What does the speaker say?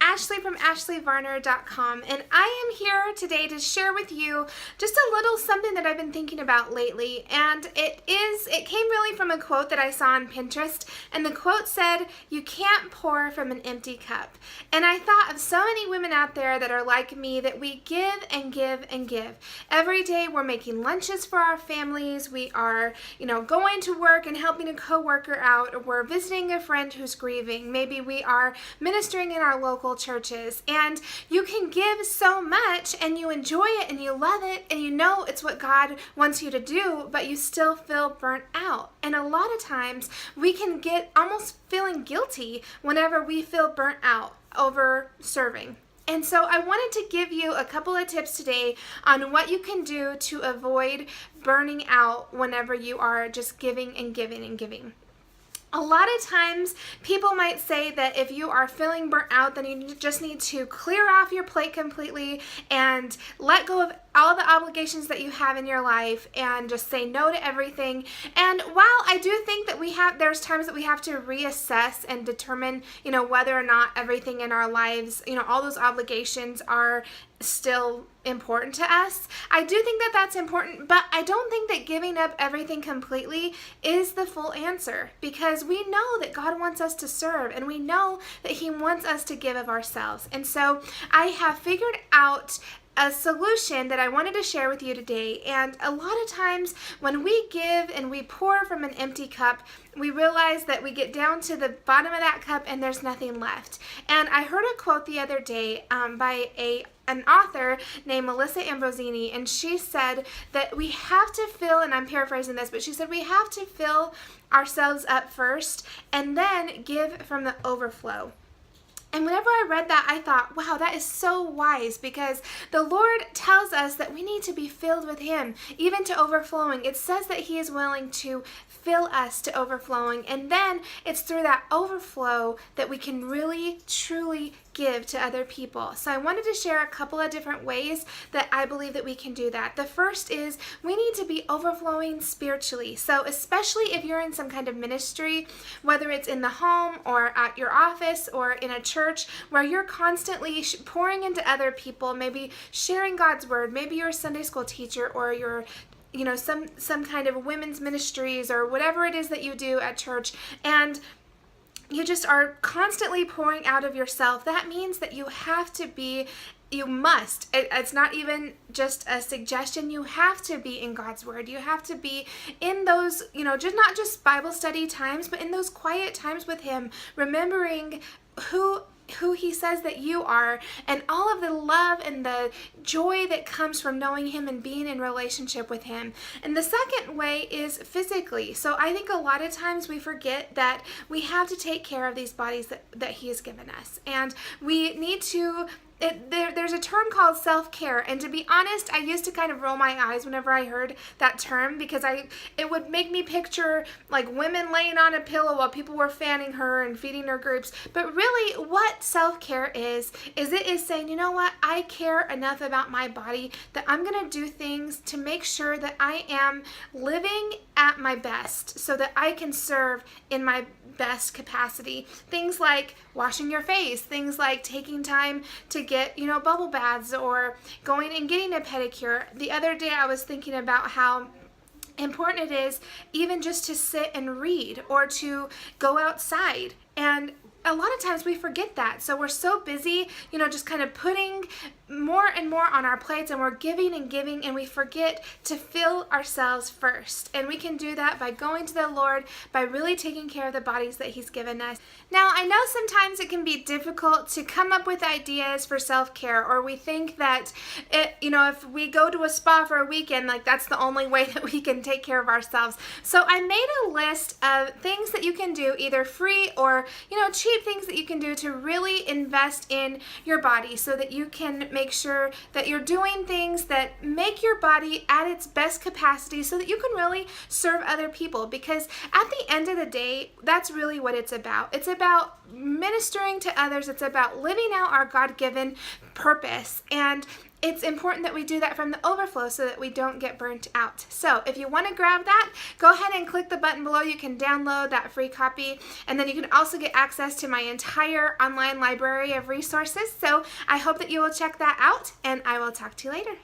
Ashley from ashleyvarner.com, and I am here today to share with you just a little something that I've been thinking about lately, and it came really from a quote that I saw on Pinterest, and the quote said, "You can't pour from an empty cup." And I thought of so many women out there that are like me, that we give and give and give. Every day we're making lunches for our families, we are, going to work and helping a coworker out, or we're visiting a friend who's grieving, maybe we are ministering in our local churches, and you can give so much and you enjoy it and you love it and you know it's what God wants you to do, but you still feel burnt out. And a lot of times we can get almost feeling guilty whenever we feel burnt out over serving. And so I wanted to give you a couple of tips today on what you can do to avoid burning out whenever you are just giving and giving and giving. A lot of times people might say that if you are feeling burnt out, then you just need to clear off your plate completely and let go of all the obligations that you have in your life and just say no to everything. And while I do think that there's times that we have to reassess and determine, whether or not everything in our lives, all those obligations are still important to us. I do think that that's important, but I don't think that giving up everything completely is the full answer, because we know that God wants us to serve and we know that He wants us to give of ourselves. And so I have figured out a solution that I wanted to share with you today. And a lot of times when we give and we pour from an empty cup, we realize that we get down to the bottom of that cup and there's nothing left. And I heard a quote the other day by an author named Melissa Ambrosini, and she said that we have to fill, and I'm paraphrasing this, but she said we have to fill ourselves up first and then give from the overflow. And whenever I read that, I thought, wow, that is so wise, because the Lord tells us that we need to be filled with Him, even to overflowing. It says that He is willing to fill us to overflowing, and then it's through that overflow that we can really, truly give to other people. So I wanted to share a couple of different ways that I believe that we can do that. The first is we need to be overflowing spiritually. So especially if you're in some kind of ministry, whether it's in the home or at your office or in a church where you're constantly pouring into other people, maybe sharing God's word, maybe you're a Sunday school teacher or you're some kind of women's ministries or whatever it is that you do at church, and you just are constantly pouring out of yourself. That means that you must. It's not even just a suggestion. You have to be in God's Word. You have to be in those, just not just Bible study times, but in those quiet times with Him, remembering who He says that you are, and all of the love and the joy that comes from knowing Him and being in relationship with Him. And the second way is physically. So I think a lot of times we forget that we have to take care of these bodies that He has given us, and we need to. There's a term called self-care, and to be honest, I used to kind of roll my eyes whenever I heard that term, because it would make me picture like women laying on a pillow while people were fanning her and feeding her groups. But really what self-care is it is saying, you know what, I care enough about my body that I'm going to do things to make sure that I am living at my best so that I can serve in my best capacity. Things like washing your face, things like taking time to get, bubble baths or going and getting a pedicure. The other day I was thinking about how important it is even just to sit and read or to go outside. And a lot of times we forget that. So we're so busy, just kind of putting more and more on our plates, and we're giving and giving, and we forget to fill ourselves first. And we can do that by going to the Lord, by really taking care of the bodies that He's given us. Now, I know sometimes it can be difficult to come up with ideas for self-care, or we think that if we go to a spa for a weekend, like that's the only way that we can take care of ourselves. So I made a list of things that you can do, either free or cheap things that you can do to really invest in your body, so that you can make sure that you're doing things that make your body at its best capacity so that you can really serve other people. Because at the end of the day, that's really what it's about. It's about ministering to others. It's about living out our God-given purpose. And it's important that we do that from the overflow so that we don't get burnt out. So if you want to grab that, go ahead and click the button below. You can download that free copy, and then you can also get access to my entire online library of resources. So I hope that you will check that out, and I will talk to you later.